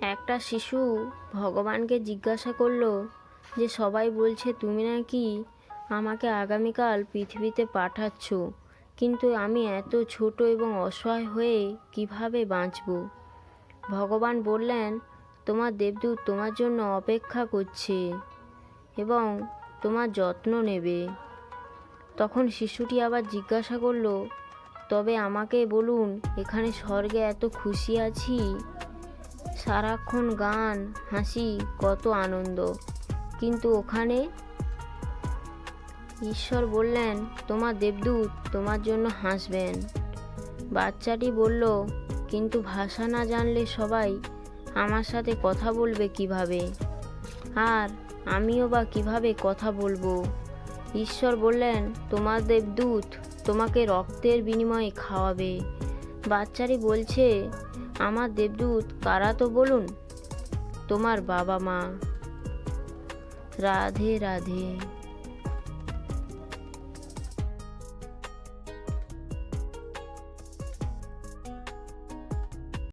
একটা শিশু ভগবানকে জিজ্ঞাসা করলো যে সবাই বলছে তুমি নাকি আমাকে আগামীকাল পৃথিবীতে পাঠাচ্ছ, কিন্তু আমি এত ছোট এবং অসহায় হয়ে কিভাবে বাঁচব? ভগবান বললেন, তোমার দেবদূত তোমার জন্য অপেক্ষা করছে এবং তোমার যত্ন নেবে। তখন শিশুটি আবার জিজ্ঞাসা করলো, তবে আমাকে বলুন, এখানে স্বর্গে এত খুশি আছি, সারাক্ষণ গান হাসি কত আনন্দ, কিন্তু ওখানে? ঈশ্বর বললেন, তোমার দেবদূত তোমার জন্য হাসবেন। বাচ্চাটি বলল, কিন্তু ভাষা না জানলে সবাই আমার সাথে কথা বলবে কিভাবে, আর আমিও বা কিভাবে কথা বলবো? ঈশ্বর বললেন, তোমার দেবদূত তোমাকে রক্তের বিনিময়ে খাওয়াবে। বাচ্চাটি বলছে, আমার দেবদূত কারা তো বলুন? তোমার বাবা মা। রাধে রাধে।